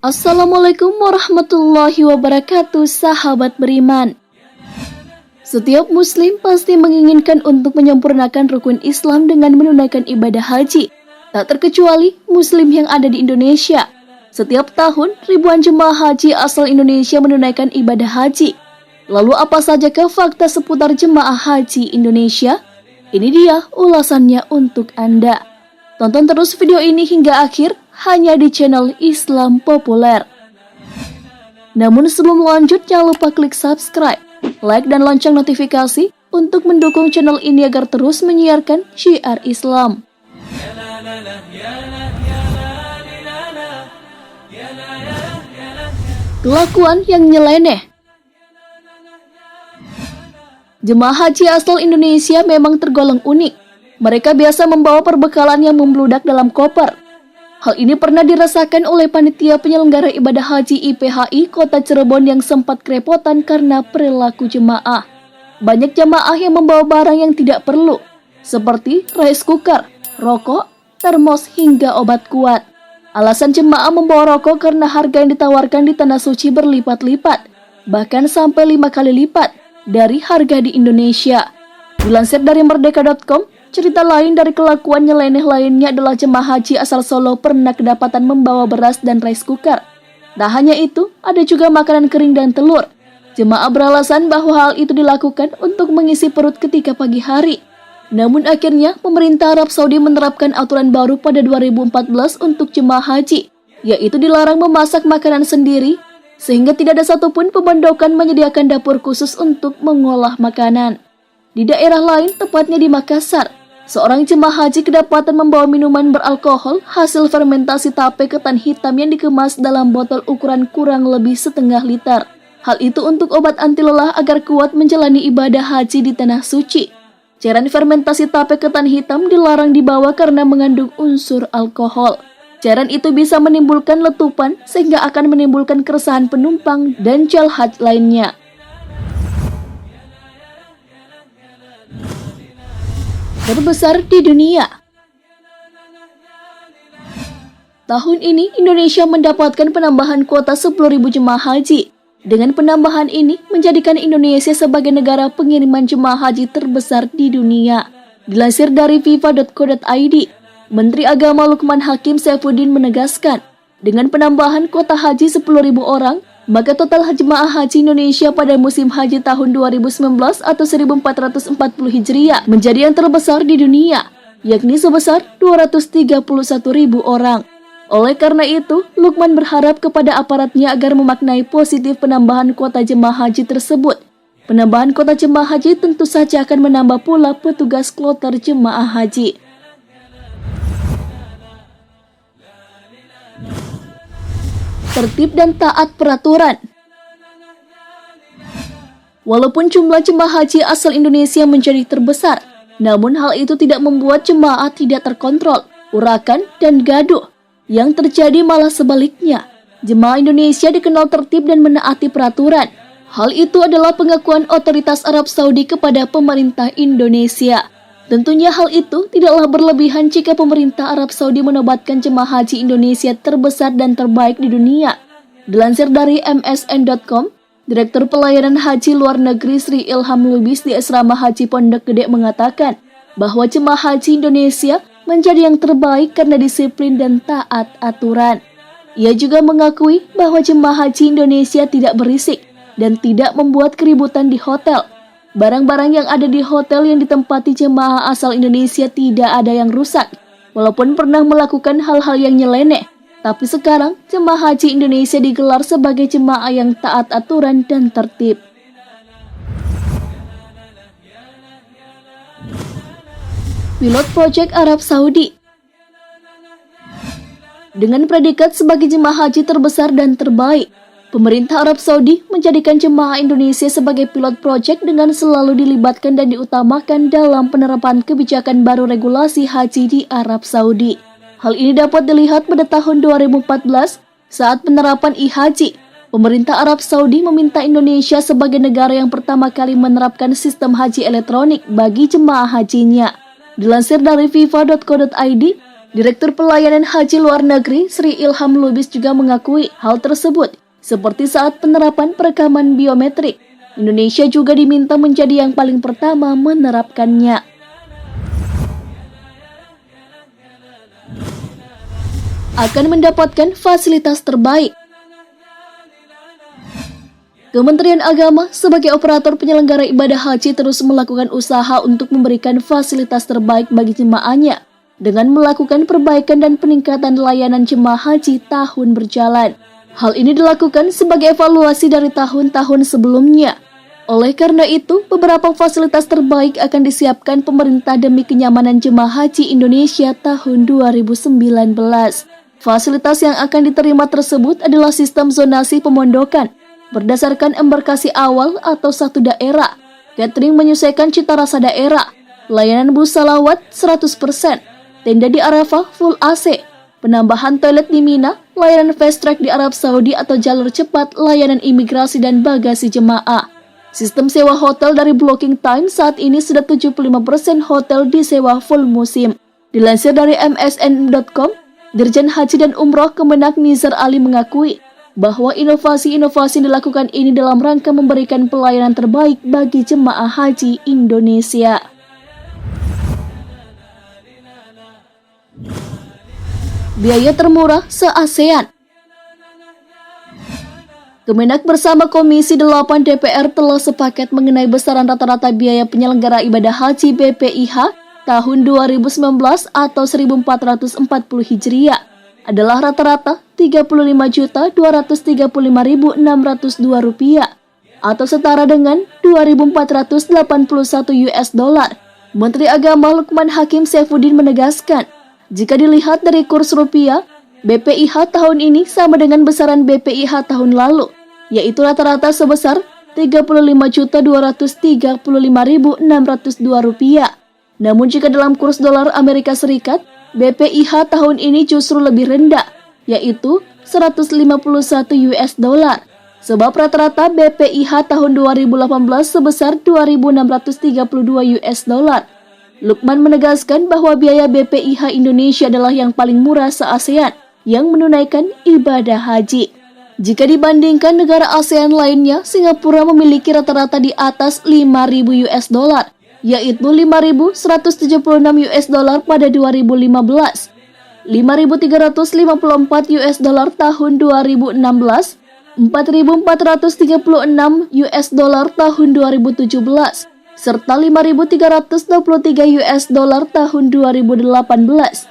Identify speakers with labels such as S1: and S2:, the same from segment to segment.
S1: Assalamualaikum warahmatullahi wabarakatuh, sahabat beriman. Setiap muslim pasti menginginkan untuk menyempurnakan rukun Islam dengan menunaikan ibadah haji. Tak terkecuali muslim yang ada di Indonesia. Setiap tahun, ribuan jemaah haji asal Indonesia menunaikan ibadah haji. Lalu apa sajakah fakta seputar jemaah haji Indonesia? Ini dia ulasannya untuk Anda. Tonton terus video ini hingga akhir hanya di channel Islam Populer. Namun sebelum lanjut, jangan lupa klik subscribe, like dan lonceng notifikasi untuk mendukung channel ini agar terus menyiarkan syiar Islam. Kelakuan yang nyeleneh. Jemaah haji asal Indonesia memang tergolong unik. Mereka biasa membawa perbekalan yang membludak dalam koper. Hal ini pernah dirasakan oleh panitia penyelenggara ibadah haji IPHI Kota Cirebon yang sempat kerepotan karena perilaku jemaah. Banyak jemaah yang membawa barang yang tidak perlu, seperti rice cooker, rokok, termos, hingga obat kuat. Alasan jemaah membawa rokok karena harga yang ditawarkan di Tanah Suci berlipat-lipat, bahkan sampai 5 kali lipat dari harga di Indonesia. Dilansir dari merdeka.com, cerita lain dari kelakuan nyeleneh lainnya adalah jemaah haji asal Solo pernah kedapatan membawa beras dan rice cooker. Tak hanya itu, ada juga makanan kering dan telur. Jemaah beralasan bahwa hal itu dilakukan untuk mengisi perut ketika pagi hari. Namun akhirnya, pemerintah Arab Saudi menerapkan aturan baru pada 2014 untuk jemaah haji, yaitu dilarang memasak makanan sendiri, sehingga tidak ada satupun pemondokan menyediakan dapur khusus untuk mengolah makanan. Di daerah lain, tepatnya di Makassar, seorang jemaah haji kedapatan membawa minuman beralkohol hasil fermentasi tape ketan hitam yang dikemas dalam botol ukuran kurang lebih setengah liter. Hal itu untuk obat anti lelah agar kuat menjalani ibadah haji di Tanah Suci. Cairan fermentasi tape ketan hitam dilarang dibawa karena mengandung unsur alkohol. Cairan itu bisa menimbulkan letupan sehingga akan menimbulkan keresahan penumpang dan jalhad lainnya. Terbesar di dunia. Tahun ini Indonesia mendapatkan penambahan kuota 10.000 jemaah haji. Dengan penambahan ini menjadikan Indonesia sebagai negara pengiriman jemaah haji terbesar di dunia. Dilansir dari fifa.co.id, Menteri Agama Lukman Hakim Saifuddin menegaskan, dengan penambahan kuota haji 10.000 orang, maka total jemaah haji Indonesia pada musim haji tahun 2019 atau 1440 Hijriah menjadi yang terbesar di dunia, yakni sebesar 231.000 orang. Oleh karena itu, Lukman berharap kepada aparatnya agar memaknai positif penambahan kuota jemaah haji tersebut. Penambahan kuota jemaah haji tentu saja akan menambah pula petugas kloter jemaah haji. Tertib dan taat peraturan. Walaupun jumlah jemaah haji asal Indonesia menjadi terbesar, namun hal itu tidak membuat jemaah tidak terkontrol, urakan, dan gaduh. Yang terjadi malah sebaliknya. Jemaah Indonesia dikenal tertib dan menaati peraturan. Hal itu adalah pengakuan otoritas Arab Saudi kepada pemerintah Indonesia. Tentunya hal itu tidaklah berlebihan jika pemerintah Arab Saudi menobatkan jemaah haji Indonesia terbesar dan terbaik di dunia. Dilansir dari msn.com, Direktur Pelayanan Haji Luar Negeri Sri Ilham Lubis di Asrama Haji Pondok Gede mengatakan bahwa jemaah haji Indonesia menjadi yang terbaik karena disiplin dan taat aturan. Ia juga mengakui bahwa jemaah haji Indonesia tidak berisik dan tidak membuat keributan di hotel. Barang-barang yang ada di hotel yang ditempati jemaah asal Indonesia tidak ada yang rusak, walaupun pernah melakukan hal-hal yang nyeleneh. Tapi sekarang, jemaah haji Indonesia digelar sebagai jemaah yang taat aturan dan tertib. Pilot Project Arab Saudi. Dengan predikat sebagai jemaah haji terbesar dan terbaik, pemerintah Arab Saudi menjadikan jemaah Indonesia sebagai pilot project dengan selalu dilibatkan dan diutamakan dalam penerapan kebijakan baru regulasi haji di Arab Saudi. Hal ini dapat dilihat pada tahun 2014 saat penerapan e-haji. Pemerintah Arab Saudi meminta Indonesia sebagai negara yang pertama kali menerapkan sistem haji elektronik bagi jemaah hajinya. Dilansir dari fifa.co.id, Direktur Pelayanan Haji Luar Negeri Sri Ilham Lubis juga mengakui hal tersebut, seperti saat penerapan perekaman biometrik. Indonesia juga diminta menjadi yang paling pertama menerapkannya. Akan mendapatkan fasilitas terbaik. Kementerian Agama sebagai operator penyelenggara ibadah haji terus melakukan usaha untuk memberikan fasilitas terbaik bagi jemaahnya dengan melakukan perbaikan dan peningkatan layanan jemaah haji tahun berjalan. Hal ini dilakukan sebagai evaluasi dari tahun-tahun sebelumnya. Oleh karena itu, beberapa fasilitas terbaik akan disiapkan pemerintah demi kenyamanan jemaah haji Indonesia tahun 2019. Fasilitas yang akan diterima tersebut adalah sistem zonasi pemondokan berdasarkan embarkasi awal atau satu daerah, catering menyesuaikan cita rasa daerah, layanan bus salawat 100%, tenda di Arafah full AC, penambahan toilet di Mina, layanan fast track di Arab Saudi atau jalur cepat, layanan imigrasi dan bagasi jemaah. Sistem sewa hotel dari Blocking Time saat ini sudah 75% hotel disewa full musim. Dilansir dari msn.com, Dirjen Haji dan Umroh Kemenak Nizar Ali mengakui bahwa inovasi-inovasi yang dilakukan ini dalam rangka memberikan pelayanan terbaik bagi jemaah haji Indonesia. Biaya termurah se-ASEAN. Kemenak bersama Komisi 8 DPR telah sepakat mengenai besaran rata-rata biaya penyelenggara ibadah haji BPIH tahun 2019 atau 1440 Hijriah adalah rata-rata Rp35.235.602 atau setara dengan 2.481 US dollar. Menteri Agama Lukman Hakim Saifuddin menegaskan, jika dilihat dari kurs rupiah, BPIH tahun ini sama dengan besaran BPIH tahun lalu, yaitu rata-rata sebesar Rp35.235.602. Namun jika dalam kurs dolar Amerika Serikat, BPIH tahun ini justru lebih rendah, yaitu 151 US dollar. Sebab rata-rata BPIH tahun 2018 sebesar 2.632 US dollar. Lukman menegaskan bahwa biaya BPIH Indonesia adalah yang paling murah se-ASEAN yang menunaikan ibadah haji. Jika dibandingkan negara ASEAN lainnya, Singapura memiliki rata-rata di atas 5.000 US dollar, yaitu 5.176 US dollar pada 2015. 5.354 US dollar tahun 2016, 4.436 US dollar tahun 2017, serta 5.323 US dollar tahun 2018.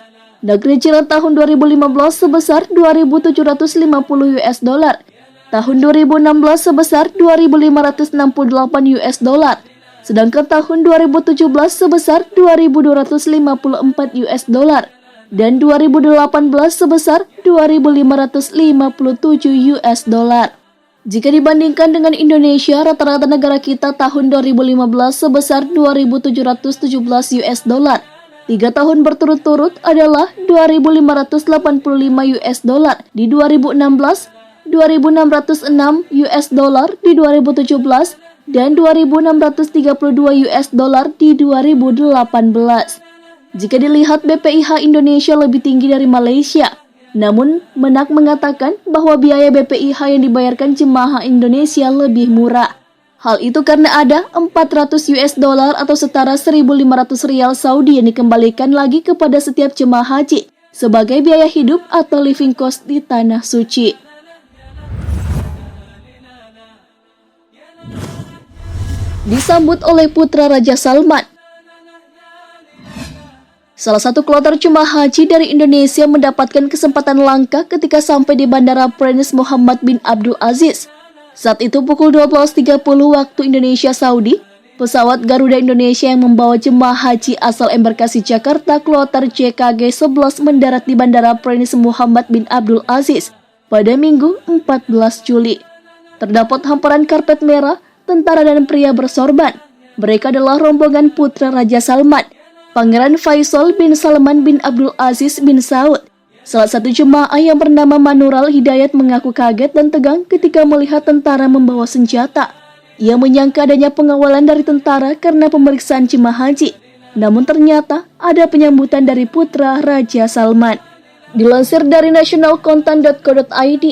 S1: Negeri jiran tahun 2015 sebesar 2.750 US dollar, tahun 2016 sebesar 2.568 US dollar, sedangkan tahun 2017 sebesar 2.254 US dollar. Dan 2018 sebesar 2.557 US dollar. Jika dibandingkan dengan Indonesia, rata-rata negara kita tahun 2015 sebesar 2.717 US dollar. 3 tahun berturut-turut adalah 2.585 US dollar di 2016, 2.606 US dollar di 2017, dan 2.632 US dollar di 2018. Jika dilihat BPIH Indonesia lebih tinggi dari Malaysia, namun Menak mengatakan bahwa biaya BPIH yang dibayarkan jemaah Indonesia lebih murah. Hal itu karena ada 400 US dollar atau setara 1.500 rial Saudi yang dikembalikan lagi kepada setiap jemaah haji sebagai biaya hidup atau living cost di Tanah Suci. Disambut oleh putra Raja Salman. Salah satu kloter jemaah haji dari Indonesia mendapatkan kesempatan langka ketika sampai di Bandara Prince Muhammad bin Abdul Aziz. Saat itu pukul 12.30 waktu Indonesia Saudi, pesawat Garuda Indonesia yang membawa jemaah haji asal embarkasi Jakarta kloter JKG-11 mendarat di Bandara Prince Muhammad bin Abdul Aziz pada Minggu 14 Juli. Terdapat hamparan karpet merah, tentara dan pria bersorban. Mereka adalah rombongan putra Raja Salman, Pangeran Faisal bin Salman bin Abdul Aziz bin Saud. Salah satu jemaah yang bernama Manural Hidayat mengaku kaget dan tegang ketika melihat tentara membawa senjata. Ia menyangka adanya pengawalan dari tentara karena pemeriksaan jemaah haji. Namun ternyata ada penyambutan dari putra Raja Salman. Dilansir dari nationalcontent.co.id,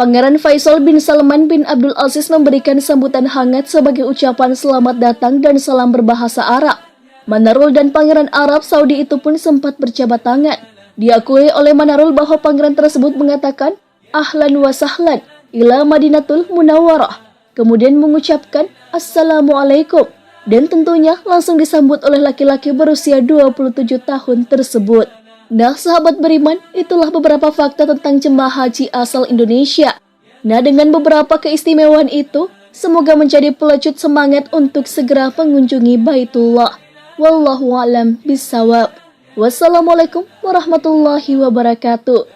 S1: Pangeran Faisal bin Salman bin Abdul Aziz memberikan sambutan hangat sebagai ucapan selamat datang dan salam berbahasa Arab. Manarul dan Pangeran Arab Saudi itu pun sempat berjabat tangan. Diakui oleh Manarul bahwa pangeran tersebut mengatakan, "Ahlan wa sahlan ila Madinatul Munawwarah." Kemudian mengucapkan, "Assalamualaikum." Dan tentunya langsung disambut oleh laki-laki berusia 27 tahun tersebut. Nah, sahabat beriman, itulah beberapa fakta tentang jemaah haji asal Indonesia. Nah, dengan beberapa keistimewaan itu, semoga menjadi pelecut semangat untuk segera mengunjungi Baitullah. Wallahu a'lam bishawab. Wassalamualaikum warahmatullahi wabarakatuh.